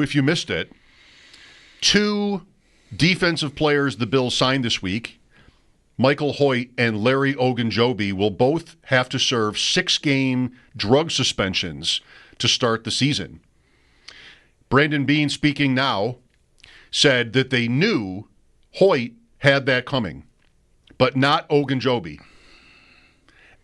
if you missed it, 2 defensive players the Bills signed this week, Michael Hoyt and Larry Ogunjobi, will both have to serve 6-game drug suspensions to start the season. Brandon Beane, speaking now, said that they knew Hoyt had that coming, but not Ogunjobi.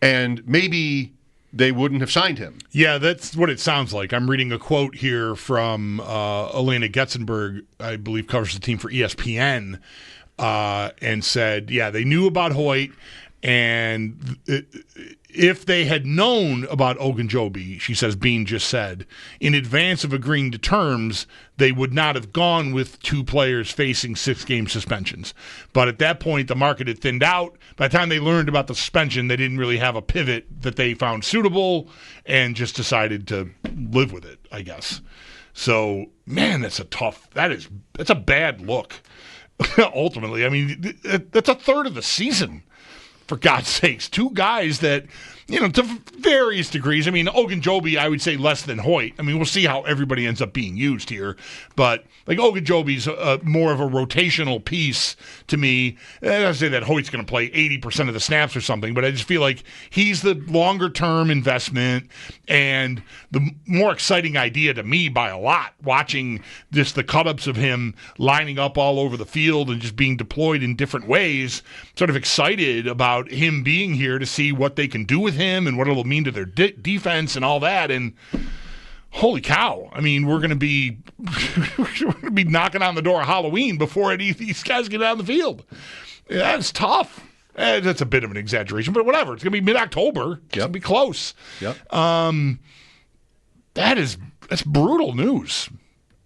And maybe they wouldn't have signed him. Yeah, that's what it sounds like. I'm reading a quote here from Elena Getzenberg, I believe covers the team for ESPN, and said, yeah, they knew about Hoyt, and if they had known about Ogunjobi, she says, Bean just said, in advance of agreeing to terms, they would not have gone with 2 players facing 6-game suspensions. But at that point, the market had thinned out. By the time they learned about the suspension, they didn't really have a pivot that they found suitable and just decided to live with it, I guess. So, man, that's a bad look. Ultimately, I mean, that's a third of the season. For God's sakes, 2 guys that, to various degrees. I mean, Ogunjobi, I would say less than Hoyt. I mean, we'll see how everybody ends up being used here. But, like, Ogunjobi's more of a rotational piece to me. I don't say that Hoyt's going to play 80% of the snaps or something, but I just feel like he's the longer-term investment and the more exciting idea to me by a lot, watching just the cut-ups of him lining up all over the field and just being deployed in different ways. Sort of excited about him being here to see what they can do with him and what it'll mean to their defense and all that. And holy cow, I mean, we're going to be knocking on the door of Halloween before any of these guys get on the field. Yeah, that's tough. That's a bit of an exaggeration, but whatever. It's going to be mid-October. It's going to be close. Yep. That's brutal news.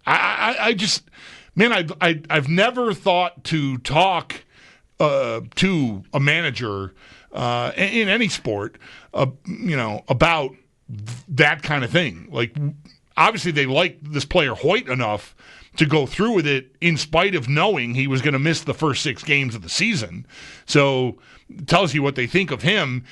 I just, man, I've never thought to talk to a manager in any sport, about that kind of thing. Like, obviously they liked this player Hoyt enough to go through with it in spite of knowing he was going to miss the first 6 games of the season. So it tells you what they think of him.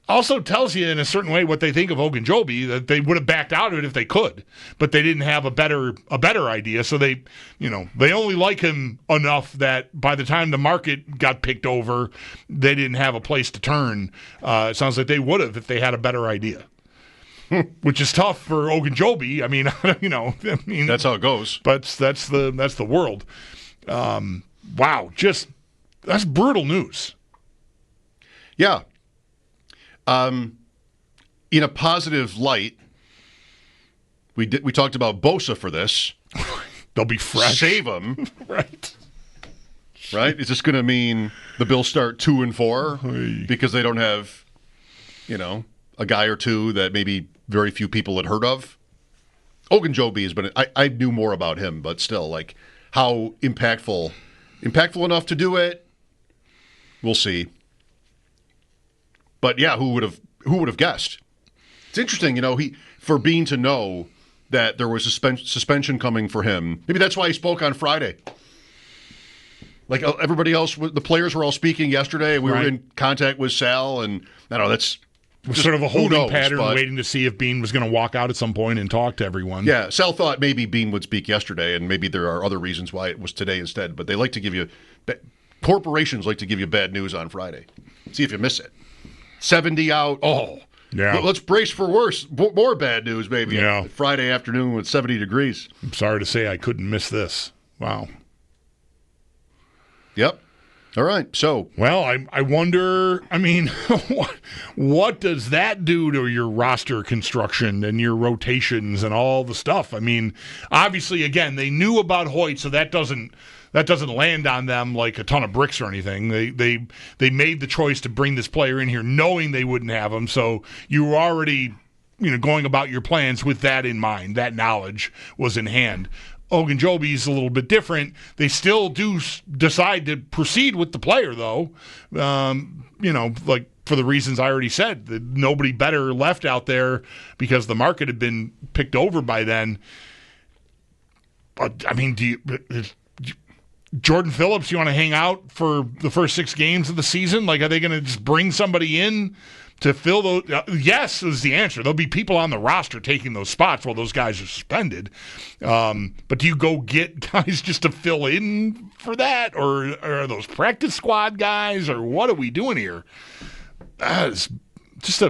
Also tells you in a certain way what they think of Ogunjobi, that they would have backed out of it if they could, but they didn't have a better idea. So they only like him enough that by the time the market got picked over, they didn't have a place to turn. It sounds like they would have if they had a better idea, which is tough for Ogunjobi. I mean, that's how it goes. But that's the world. Wow, that's brutal news. Yeah. In a positive light, we talked about Bosa for this. They'll be fresh. Save them. Right. Is this going to mean the Bills start 2-4 because they don't have, a guy or 2 that maybe very few people had heard of? Ogunjobi has been. I knew more about him, but still, like, how impactful enough to do it. We'll see. But yeah, who would have guessed? It's interesting, for Bean to know that there was a suspension coming for him. Maybe that's why he spoke on Friday. Like everybody else, the players were all speaking yesterday, and we were in contact with Sal, and I don't know, that's sort of a holding pattern, waiting to see if Bean was going to walk out at some point and talk to everyone. Yeah, Sal thought maybe Bean would speak yesterday, and maybe there are other reasons why it was today instead. But they like to give you corporations like to give you bad news on Friday. See if you miss it. 70 out. Oh, yeah. Let's brace for more bad news, maybe. Yeah. Friday afternoon with 70 degrees. I'm sorry to say I couldn't miss this. Wow. Yep. All right. So, well, I wonder. I mean, what does that do to your roster construction and your rotations and all the stuff? I mean, obviously, again, they knew about Hoyt, so that doesn't land on them like a ton of bricks or anything. They made the choice to bring this player in here knowing they wouldn't have him. So you were already, going about your plans with that in mind. That knowledge was in hand. Ogunjobi's a little bit different. They still do decide to proceed with the player, though. Like for the reasons I already said, that nobody better left out there because the market had been picked over by then. But I mean, Jordan Phillips, you want to hang out for the first 6 games of the season? Like, are they going to just bring somebody in to fill those? Yes is the answer. There'll be people on the roster taking those spots while those guys are suspended. But do you go get guys just to fill in for that? Or are those practice squad guys? Or what are we doing here? It's just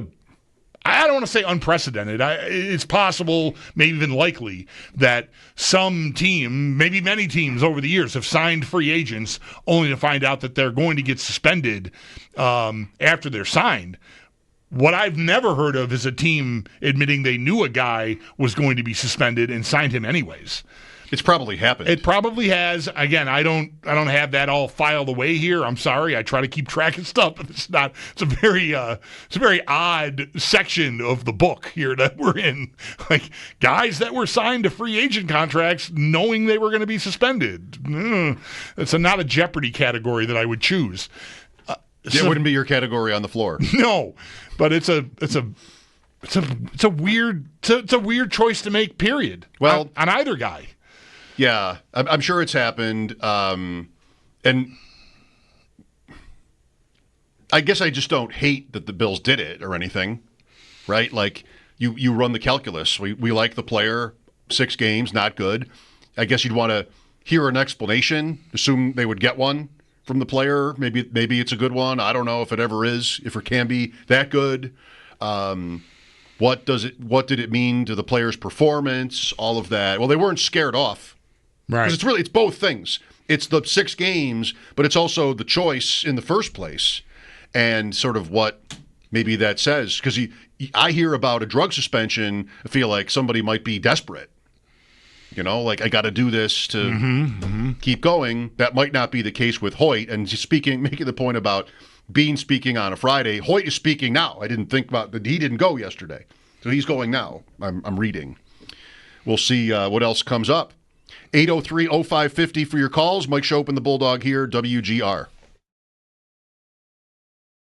I don't want to say unprecedented. It's possible, maybe even likely, that some team, maybe many teams over the years have signed free agents only to find out that they're going to get suspended after they're signed. What I've never heard of is a team admitting they knew a guy was going to be suspended and signed him anyways. It's probably happened. It probably has. Again, I don't have that all filed away here. I'm sorry. I try to keep track of stuff, but it's not. It's a very odd section of the book here that we're in. Like, guys that were signed to free agent contracts knowing they were going to be suspended. It's not a Jeopardy category that I would choose. It wouldn't be your category on the floor. No, but it's a weird choice to make. Period. Well, on either guy. Yeah, I'm sure it's happened, and I guess I just don't hate that the Bills did it or anything, right? Like, you run the calculus. We like the player, 6 games, not good. I guess you'd want to hear an explanation, assume they would get one from the player. Maybe it's a good one. I don't know if it ever is, if it can be that good. What did it mean to the player's performance? All of that. Well, they weren't scared off. Right. Because it's both things. It's the 6 games, but it's also the choice in the first place, and sort of what maybe that says. Because I hear about a drug suspension, I feel like somebody might be desperate. Like, I got to do this to keep going. That might not be the case with Hoyt. And making the point about Bean speaking on a Friday, Hoyt is speaking now. I didn't think about that. He didn't go yesterday, so he's going now. I'm reading. We'll see what else comes up. 803-0550 for your calls. Mike Schopp and the Bulldog here, WGR.